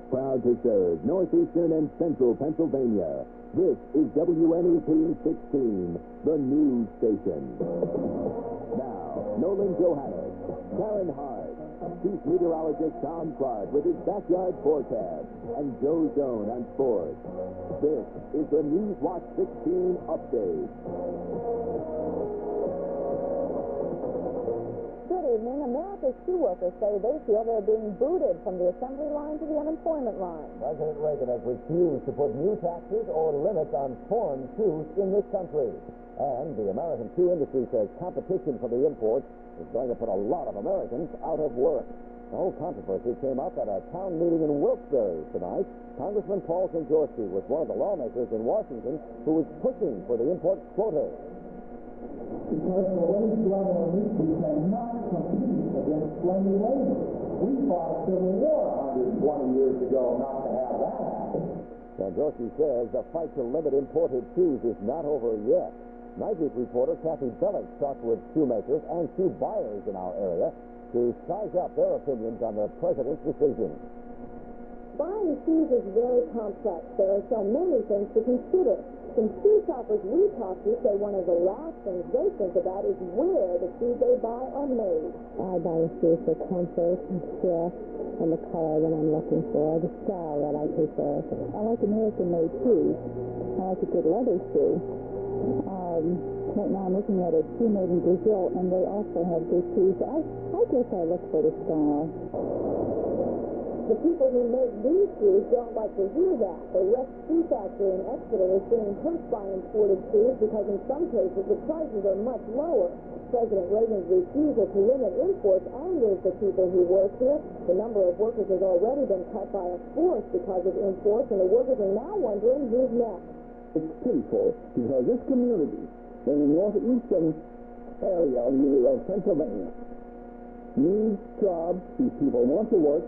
Proud to serve northeastern and central Pennsylvania. This is WNEP 16, the news station. Now, Nolan, Johannes, Karen Harch, Chief Meteorologist Tom Clark with his backyard forecast, and Joe Zone on sports. This is the Newswatch 16 update. Good evening. America's shoe workers say they feel they're being booted from the assembly line to the unemployment line. President Reagan has refused to put new taxes or limits on foreign shoes in this country. And the American shoe industry says competition for the imports is going to put a lot of Americans out of work. The whole controversy came up at a town meeting in Wilkes-Barre tonight. Congressman Paul Konjorsky was one of the lawmakers in Washington who was pushing for the import quotas. Because the wage level of meat, we cannot compete against slave labor. We fought a civil war 120 years ago not to have that happen. Konjorsky says the fight to limit imported shoes is not over yet. Nightweek reporter Kathy Bellick talked with shoemakers and shoe buyers in our area to size up their opinions on the president's decision. Buying shoes is very complex. There are so many things to consider. Some shoe shoppers we talked to say one of the last things they think about is where the shoes they buy are made. I buy a shoe for comfort and fit and the color that I'm looking for, the style that I prefer. I like American-made shoes. I like a good leather shoe. Right now I'm looking at a shoe made in Brazil, and they also have good shoes. I guess I look for the style. The people who make these shoes don't like to hear that. The Rex Shoe Factory in Exeter is being hurt by imported shoes because in some cases the prices are much lower. President Reagan's refusal to limit imports angers the people who work here. The number of workers has already been cut by a fourth because of imports, and the workers are now wondering who's next. It's pitiful because this community in the northeastern area of Pennsylvania needs jobs. These people want to work.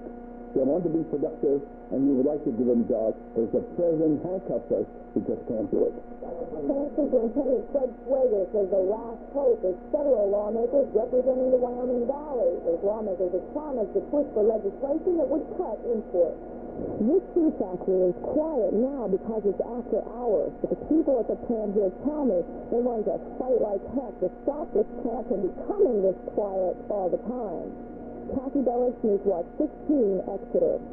They want to be productive, and you would like to give them jobs, but if the president handcuffs us, we just can't do it. Plant Superintendent Fred Schwager says the last hope is federal lawmakers representing the Wyoming Valley. Those lawmakers have promised to push for legislation that would cut imports. This shoe factory is quiet now because it's after hours, but the people at the plant here tell me they're going to fight like heck to stop this plant from becoming this quiet all the time. Kathy Bellick, Newswatch 16, Exeter.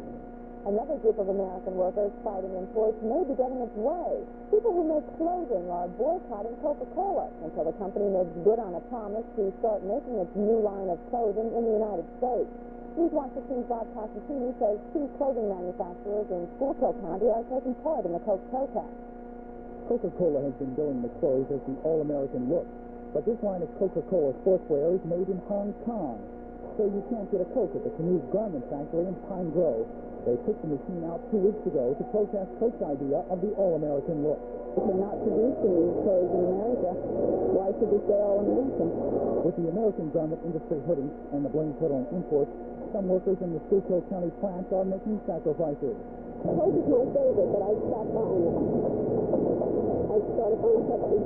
Another group of American workers fighting imports may be getting its way. People who make clothing are boycotting Coca-Cola until the company makes good on a promise to start making its new line of clothing in the United States. Newswatch 16's Bob Costantini says two clothing manufacturers in Schuylkill County are taking part in the Coke protest. Coca-Cola has been billing the clothes as the all-American look, but this line of Coca-Cola sportswear is made in Hong Kong. So you can't get a Coke at the Canoes Garment Factory in Pine Grove. They took the machine out 2 weeks ago to protest Coke's idea of the all-American look. If they're not producing these clothes in America, why should we say all-American? With the American garment industry hurting and the blame put on imports, some workers in the Schuylkill County plants are making sacrifices. Coke is my favorite, but I stopped buying it. I started buying Pepsi.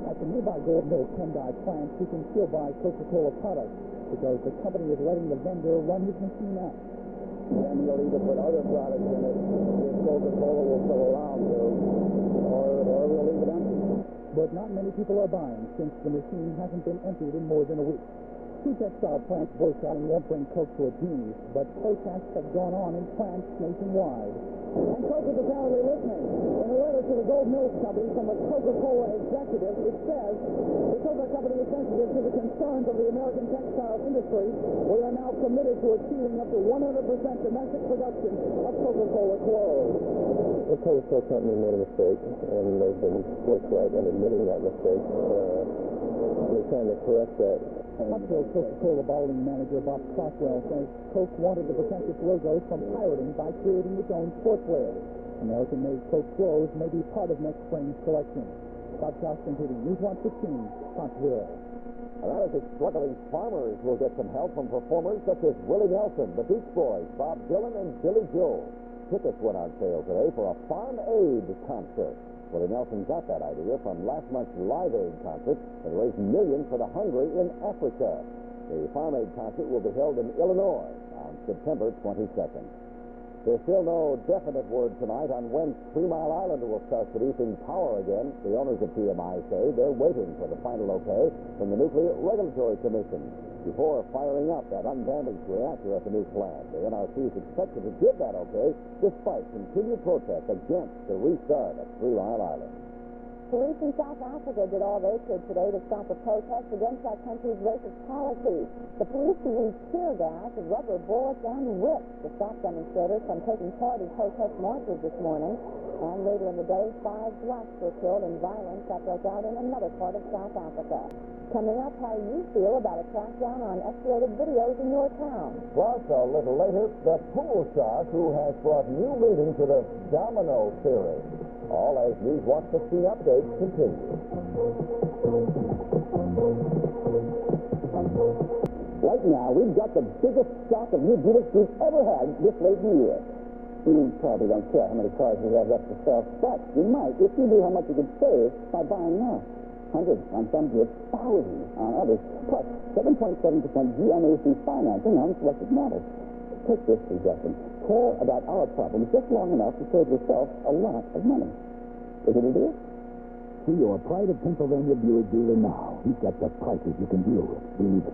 At the nearby Gold Mill Kendai plant, you can still buy Coca-Cola products because the company is letting the vendor run his machine out. Then you'll either put other products in it if Coca-Cola will still allow them to, or we'll leave it empty. But not many people are buying since the machine hasn't been emptied in more than a week. Two textile plants boycotting won't bring Coke to its knees, but protests have gone on in plants nationwide. And Coke is apparently listening. In a letter to the Gold Mills Company from a Coca-Cola executive, it says, the Coca Company is sensitive to the concerns of the American textile industry. We are now committed to achieving up to 100% domestic production of Coca-Cola clothes. The Coca-Cola company made a mistake, and they've been forthright in admitting that mistake. We're trying to correct that. Huntsville Coca-Cola bottling manager Bob Croswell says Coke wanted to protect its logo from pirating by creating its own sportswear. American-made Coke clothes may be part of next spring's collection. Bob Costantini, Newswatch 16, Huntsville. America's struggling farmers will get some help from performers such as Willie Nelson, the Beach Boys, Bob Dylan, and Billy Joel. Tickets went on sale today for a Farm Aid concert. Willie Nelson got that idea from last month's Live Aid concert that raised millions for the hungry in Africa. The Farm Aid concert will be held in Illinois on September 22nd. There's still no definite word tonight on when 3 Mile Island will start producing power again. The owners of TMI say they're waiting for the final okay from the Nuclear Regulatory Commission before firing up that undamaged reactor at the new plant. The NRC is expected to give that okay despite continued protests against the restart at 3 Mile Island. Police in South Africa did all they could today to stop the protests against that country's racist policies. The police used tear gas, rubber bullets, and whips to stop demonstrators from taking part in protest marches this morning. And later in the day, 5 blacks were killed in violence that broke out in another part of South Africa. Coming up, how you feel about a crackdown on X-rated videos in your town. Plus, a little later, the pool shark who has brought new meaning to the domino theory. All as Newswatch 15 updates continue. Right now, we've got the biggest stock of new Buicks we've ever had this late in the year. You probably don't care how many cars we have left to sell, but you might if you knew how much you could save by buying now. Hundreds on some Buicks, thousands on others, plus 7.7% GMAC financing on selected models. Take this suggestion. Care about our problems just long enough to save yourself a lot of money. Is it a deal? See your Pride of Pennsylvania Buick dealer now. He's got the prices you can deal with. Believe it.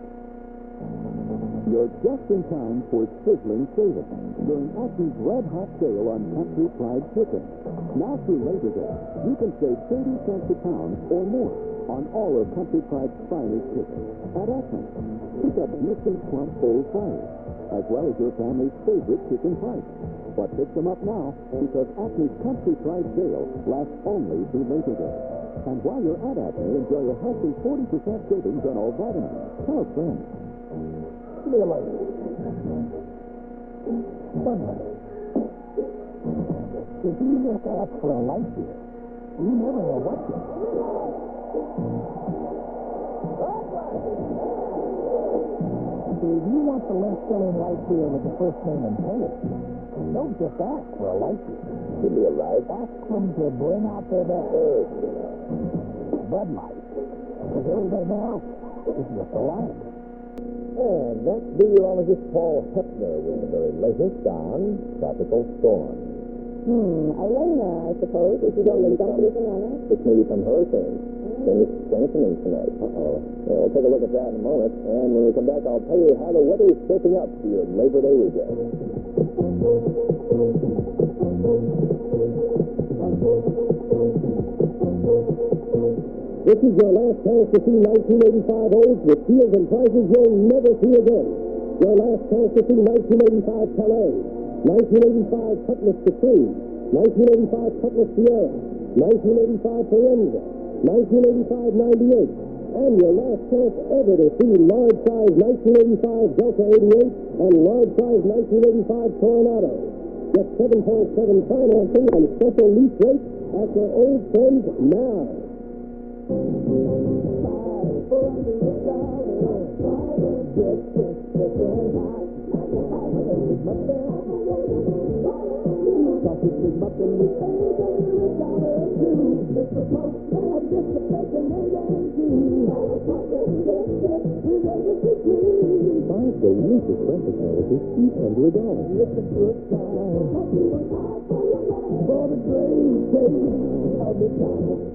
You're just in time for sizzling savings during Acme's red-hot sale on Country Pride chicken. Now through Labor Day, you can save 30 cents a pound or more on all of Country Pride's finest chicken at Acme. Pick up missing plump full fries, as well as your family's favorite chicken price. But pick them up now, because Acme's Country Pride sale lasts only through Labor Day. And while you're at Acme, enjoy a healthy 40% savings on all vitamins. Tell a friend. Give me a light. Bud Light. If you just ask for a light beer, you never know what to get. If you want the less-selling light beer with the first name and taste, don't just ask for a light beer. Give me a ride. Ask them to bring out their best. Bud Light. Because everybody now is just a light. And that's meteorologist Paul Hepner with the very latest on tropical storms. Elena, I suppose, if you don't get anything on it. It's maybe some hurricanes. Then it's strengthening tonight. Uh-oh. Yeah, we'll take a look at that in a moment. And when we come back, I'll tell you how the weather is shaping up for your Labor Day weekend. This is your last chance to see 1985 O's with deals and prices you'll never see again. Your last chance to see 1985 Calais, 1985 Cutlass Supreme, 1985 Cutlass Sierra, 1985 Forenza, 1985 98, and your last chance ever to see large size 1985 Delta 88 and large size 1985 Coronado. Get 7.7 financing and special lease rates at your old friends now. Buy the latest rental services each under $1. It's a good time for the great day of the time.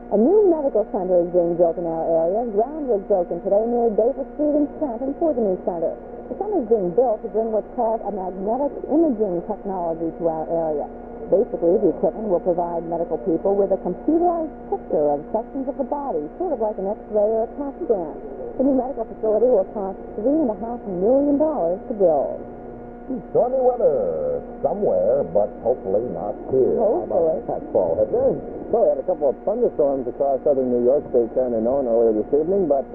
A new medical center is being built in our area. Ground was broken today near Davis Street in Scranton for the new center. The center is being built to bring what's called a magnetic imaging technology to our area. Basically, the equipment will provide medical people with a computerized picture of sections of the body, sort of like an X-ray or a CAT scan. The new medical facility will cost $3.5 million to build. Stormy weather somewhere, but hopefully not here. Hopefully. That's Paul Hepner. So we had a couple of thunderstorms across southern New York State, Karen and Nolan, earlier this evening, but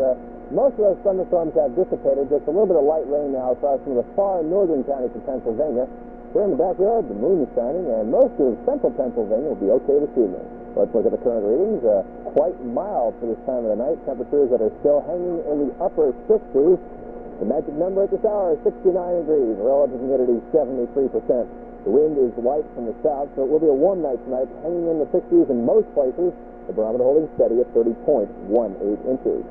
most of those thunderstorms have dissipated. Just a little bit of light rain now across some of the far northern counties of Pennsylvania. Here in the backyard, the moon is shining, and most of central Pennsylvania will be okay this evening. Let's look at the current readings. Quite mild for this time of the night. Temperatures that are still hanging in the upper 60s. The magic number at this hour is 69 degrees. Relative humidity 73%. The wind is light from the south, so it will be a warm night tonight, hanging in the 60s in most places. The barometer holding steady at 30.18 inches.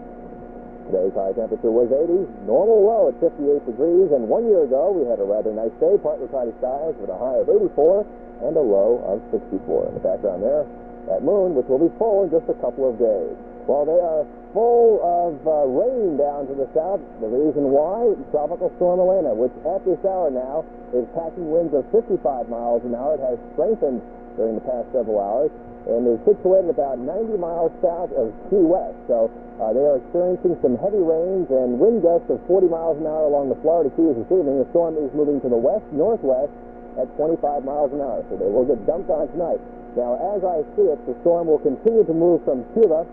Today's high temperature was 80, normal low at 58 degrees, and 1 year ago we had a rather nice day, partly cloudy skies with a high of 84 and a low of 64. In the background there, that moon, which will be full in just a couple of days. Well, they are full of rain down to the south. The reason why, Tropical Storm Elena, which at this hour now is packing winds of 55 miles an hour. It has strengthened during the past several hours and is situated about 90 miles south of Key West. So they are experiencing some heavy rains and wind gusts of 40 miles an hour along the Florida Keys this evening. The storm is moving to the west-northwest at 25 miles an hour, so they will get dumped on tonight. Now, as I see it, the storm will continue to move from Cuba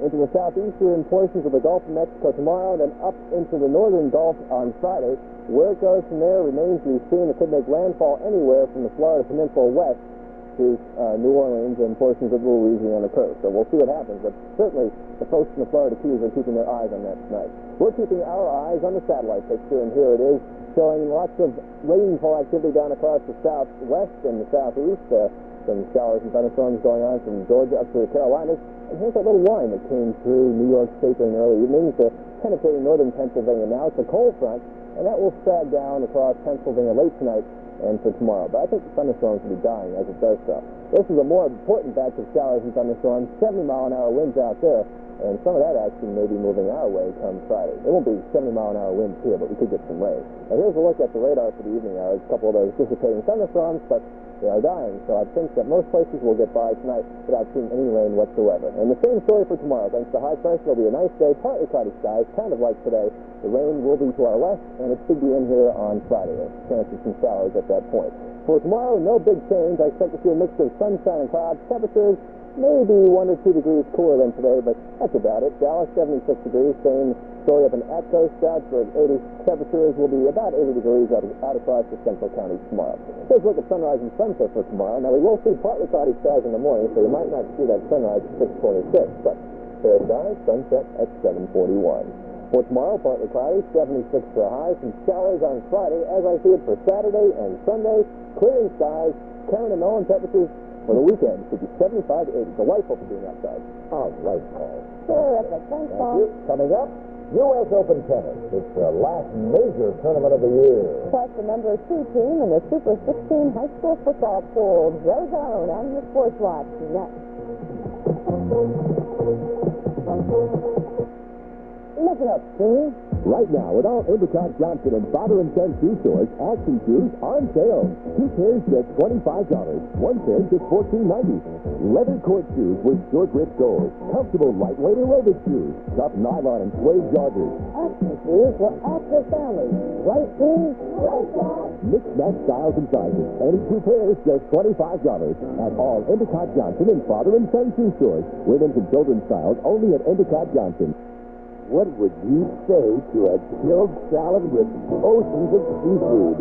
into the southeastern portions of the Gulf of Mexico tomorrow, and then up into the northern Gulf on Friday. Where it goes from there remains to be seen. It could make landfall anywhere from the Florida Peninsula west to New Orleans and portions of the Louisiana coast. So we'll see what happens, but certainly the folks in the Florida Keys are keeping their eyes on that tonight. We're keeping our eyes on the satellite picture, and here it is, showing lots of rainfall activity down across the southwest and the southeast. Some showers and thunderstorms going on from Georgia up to the Carolinas. And here's that little line that came through New York State during the early evenings, penetrating northern Pennsylvania. Now it's a cold front, and that will sag down across Pennsylvania late tonight and for tomorrow. But I think the thunderstorms will be dying as it does so. This is a more important batch of showers and thunderstorms, 70-mile-an-hour winds out there, and some of that action may be moving our way come Friday. It won't be 70-mile-an-hour winds here, but we could get some rain. Now here's a look at the radar for the evening hours. A couple of those dissipating thunderstorms, but they are dying, so I think that most places will get by tonight without seeing any rain whatsoever. And the same story for tomorrow. Thanks to high pressure, it'll be a nice day, partly cloudy skies, kind of like today. The rain will be to our west, and it should be in here on Friday. There's a chance of some showers at that point. For tomorrow, no big change. I expect to see a mix of sunshine and clouds. Temperatures maybe 1 or 2 degrees cooler than today, but that's about it. Dallas, 76 degrees. Same story up in Atco. Stratford, 80. Temperatures will be about 80 degrees out across the central counties tomorrow. Let's look at sunrise and sunset for tomorrow. Now, we will see partly cloudy skies in the morning, so you might not see that sunrise at 6:26, but fair skies, sunset at 7:41. For tomorrow, partly cloudy, 76 for a high. Some showers on Friday, as I see it for Saturday and Sunday. Clearing skies. Karen and Nolan temperatures for the weekend should be 75 to 80. Delightful for being outside. All right, Paul. Terrific. Thanks, Paul. Thank you. Coming up, U.S. Open Tennis. It's the last major tournament of the year. Plus, the number 2 team in the Super 16 high school football pool. Joe Zone and the Sports Watch. Next. Listen up, team. Right now, at all Endicott Johnson and Father and Son shoe stores, action shoes on sale. 2 pairs just $25. 1 pair just $14.90. Leather court shoes with short grip soles. Comfortable lightweight aerobic shoes. Tough nylon and suede joggers. Action shoes for active families. Right, team? Right, Dad. Mixed match styles and sizes. Any 2 pairs just $25 at all Endicott Johnson and Father and Son shoe stores. Women's and children's styles only at Endicott Johnson. What would you say to a chilled salad with oceans of seafood?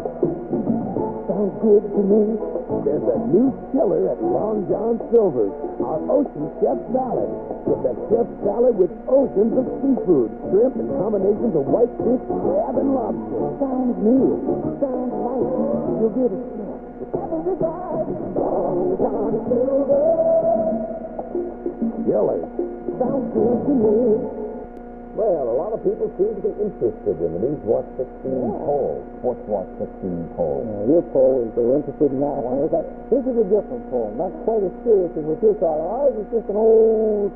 Sounds good to me. There's a new chiller at Long John Silver's. Our Ocean Chef Salad. It's a chef salad with oceans of seafood, shrimp, and combinations of white fish, crab, and lobster. Sounds new. Sounds right. You'll get a snack. Long John Silver's. Chiller. Sounds good to me. Well, a lot of people seem to be interested in the Newswatch 16 poll, Sports Watch 16 poll. Your poll is they're interested in that one. This is a different poll, not quite as serious as what you're talking. Ours is just an old,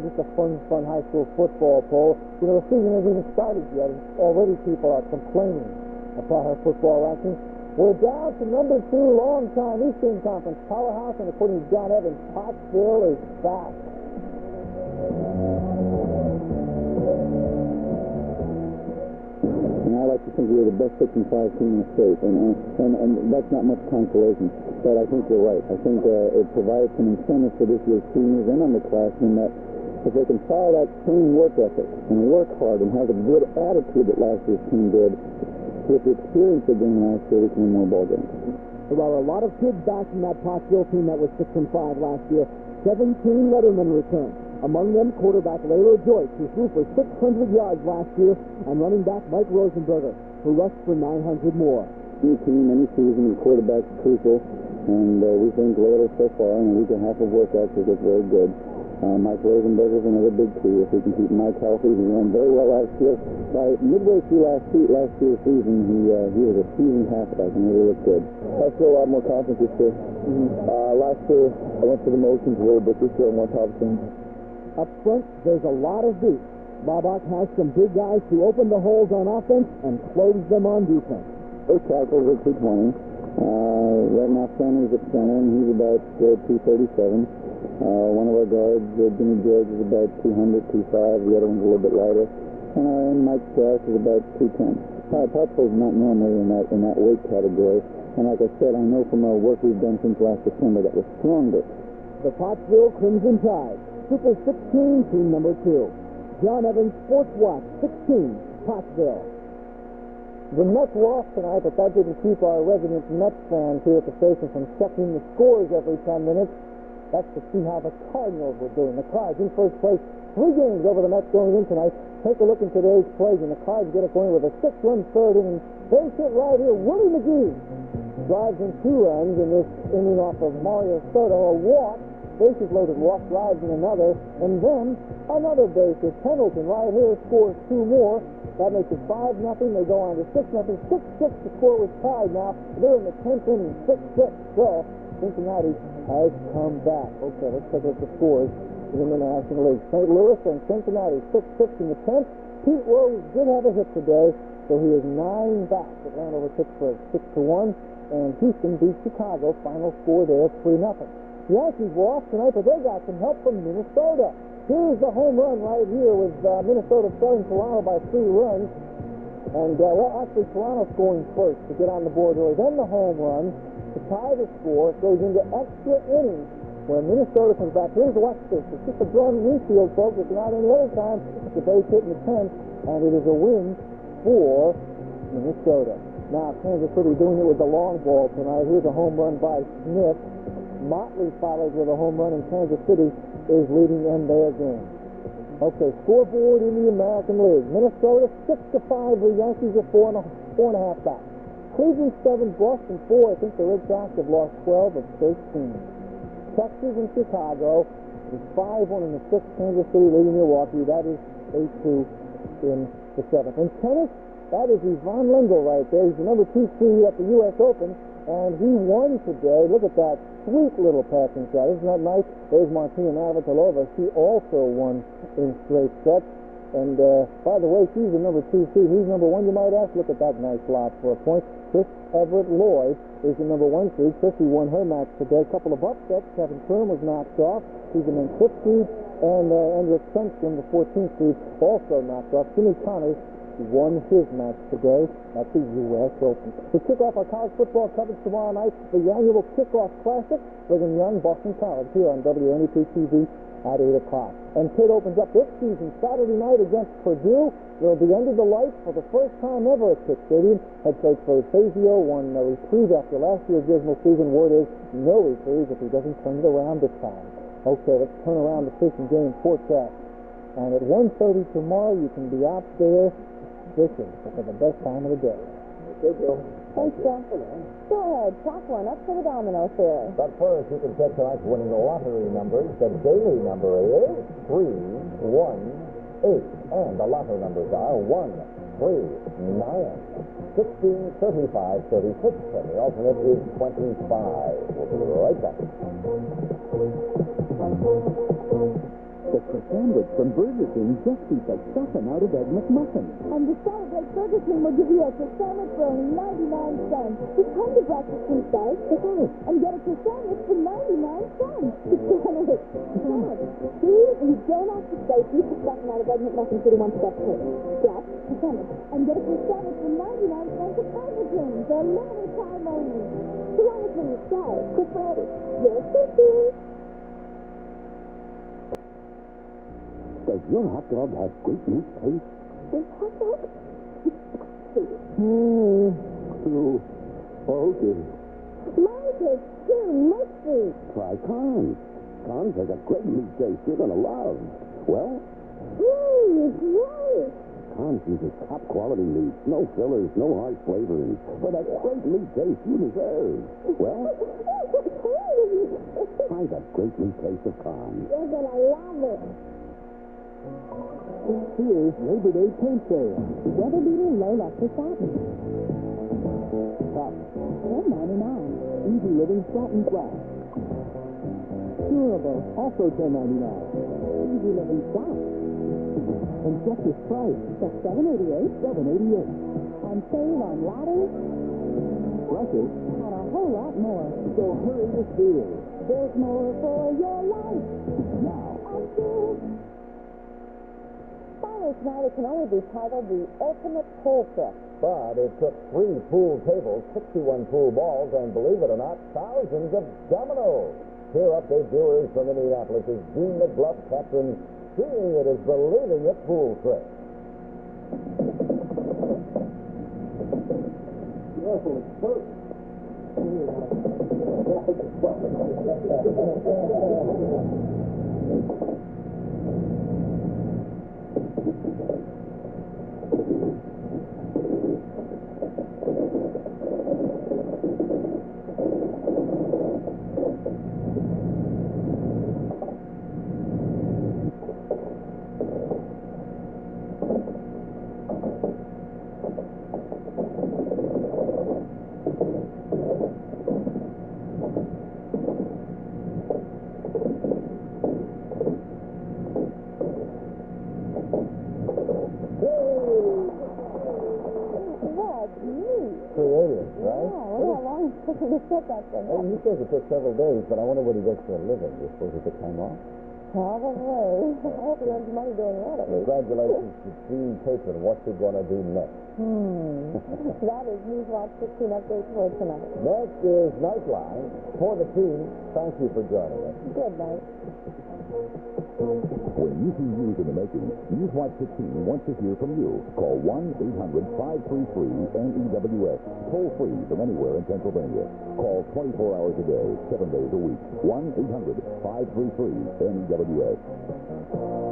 just a fun high school football poll. You know, the season hasn't even started yet, and already people are complaining about our football rankings. We're down to number 2, long-time Eastern Conference powerhouse, and according to John Evans, Pottsville is back. And I like to think we're the best 55 team in the state, and that's not much consolation. But I think you're right. I think it provides some incentive for this year's seniors and underclassmen that if they can follow that same work ethic and work hard and have a good attitude that last year's team did, with the experience they gained last year, we can win more ball games. There are a lot of kids back from that Pottsville team that was 6-5 last year. 17 Letterman returned. Among them, quarterback Layla Joyce, who threw for 600 yards last year, and running back Mike Rosenberger, who rushed for 900 more. Any team, any season, the quarterback's crucial, and we think Layla so far in a week and a half of work ethic is very good. Mike Rosenberger's another big key. If we can keep Mike healthy, he ran very well last year. By midway through last year's season, he was a seasoned halfback and really looked good. I feel a lot more confident this year. Last year, I went through the motions a little bit. This year, I'm more confident. Up front, there's a lot of beef. Bobak has some big guys to open the holes on offense and close them on defense. First tackles are 220. Right now, Fenner's at center, and he's about 237. One of our guards, Jimmy George, is about 200, 205. The other one's a little bit lighter. And our end, Mike Strauss, is about 210. Pottsville's not normally in that weight category. And like I said, I know from our work we've done since last December that we're stronger. The Pottsville Crimson Tide, Super 16, team number 2. John Evans, Sports Watch, 16, Pottsville. The Mets lost tonight, but that didn't keep our resident Mets fans here at the station from checking the scores every 10 minutes. That's to see how the Cardinals were doing. The Cards in first place, 3 games over the Mets going in tonight. Take a look in today's plays, and the Cards get it going with a 6-run third inning. Base hit right here, Willie McGee drives in 2 runs in this inning off of Mario Soto. A walk, bases loaded walk, drives in another, and then another base hit. Pendleton right here scores 2 more. That makes it 5-0. They go on to 6-0. 6-6. The score was tied now. They're in the 10th inning, 6-6. So Cincinnati has come back. Okay, let's take a look at the scores in the National League. St. Louis and Cincinnati, 6-6 in the 10th. Pete Rose did have a hit today, so he is 9 back. Atlanta over Pittsburgh, 6-1. And Houston beat Chicago. Final score there, 3-0. Yankees were off tonight, but they got some help from Minnesota. Here's the home run right here with Minnesota trailing Toronto by 3 runs. And, actually, Toronto scoring first to get on the board early. Then the home run to tie the score. It goes into extra innings where Minnesota comes back. Here's watch this. It's just a drawn infield, folks. It's not any other time. It's a base hit in the 10th, and it is a win for Minnesota. Now, Kansas City doing it with the long ball tonight. Here's a home run by Smith. Motley follows with a home run, and Kansas City is leading in their game. Okay, scoreboard in the American League. Minnesota 6-5. The Yankees are 4.5 back. Cleveland 7, Boston 4. I think the Red Sox have lost 12 of 13. Texas and Chicago is 5-1 in the 6th. Kansas City leading Milwaukee. That is 8-2 in the 7th. In tennis, that is Ivan Lendl right there. He's the number 2 seed at the U.S. Open. And he won today. Look at that sweet little passing shot. Isn't that nice? There's Martina Navratilova. She also won in straight sets. And, by the way, she's the number 2 seed. Who's number 1, you might ask? Look at that nice lob for a point. Chris Everett Lloyd is the number 1 seed. Chrissy won her match today. A couple of upsets. Kevin Kern was knocked off. He's the number 5th seed. And Hendrik Stenson, the 14th seed, also knocked off. Jimmy Connors won his match today at the U.S. Open. We kick off our college football coverage tomorrow night, the annual Kickoff Classic, Brigham Young, Boston College, here on WNEP TV at 8 o'clock. And Pitt opens up this season Saturday night against Purdue. They'll be under the lights for the first time ever at Pitt Stadium. Head coach Ray Fazio won a reprieve after last year's dismal season. Word is no reprieve if he doesn't turn it around this time. Okay, let's turn around the fishing game forecast. And at 1:30 tomorrow, you can be out there fishing for the best time of the day. Okay, Bill. Thanks, Bill. Go ahead, chalk one up for the domino theory. But first, you can check tonight's winning lottery numbers. The daily number is 3, 1, 8. And the lotto numbers are 1, 3, 9, 16, 35, 36. And the alternate is 25. We'll be right back. The sandwich from Burger King just beats the stuffing out of Egg McMuffin. And to celebrate, Burger King will give you a sandwich for only 99 cents. Just come to breakfast Tuesday and get a sandwich for 99 cents. See, you don't have to say beat the stuffing out of Egg McMuffin for the one-step cake. Get a sandwich and get a sandwich for 99 cents at Burger King for a limited time only. So long as when you say, Chris Brady, you're cookie. Does your hot dog have great meat taste? This hot dog? Okay. Mine tastes too mushy. Try Cons. Cons has a great meat taste you're going to love. Well, It's great. Cons uses top quality meat. No fillers, no harsh flavorings. For that great meat taste you deserve. Well, What kind of Try the great new taste of corn. You're gonna love it. Here's Labor Day paint sale. Weather-beating low luster satin. Top. $10.99. Easy Living satin flat. Durable. Also $10.99. Easy Living flat. And check this price. Just $7.88. $7.88. And save on ladders Brushes. and a whole lot more. So hurry this deal. There's more for your life. Now. Up here. Finally tonight, it can only be titled the ultimate pool trip. But it took 3 pool tables, 61 pool balls, and believe it or not, thousands of dominoes. Here update viewers from Indianapolis' Dean McGluff captain. Seeing it is believing it pool trip. Careful, it's first. That's neat. Creative, right? Yeah, look how long it took him to set that thing Well, up. he says it took several days, but I wonder what he does for a living. You suppose he took time off? Probably. I hope he earns money doing that at least. Congratulations to Dean Patron. What's he going to do next? That is Newswatch 16 update for tonight. Next is Nightline. For the team, thank you for joining us. Good night. When you see news in the making, Newswatch 16 wants to hear from you. Call 1-800-533-NEWS. Toll free from anywhere in Pennsylvania. Call 24 hours a day, 7 days a week. 1-800-533-NEWS.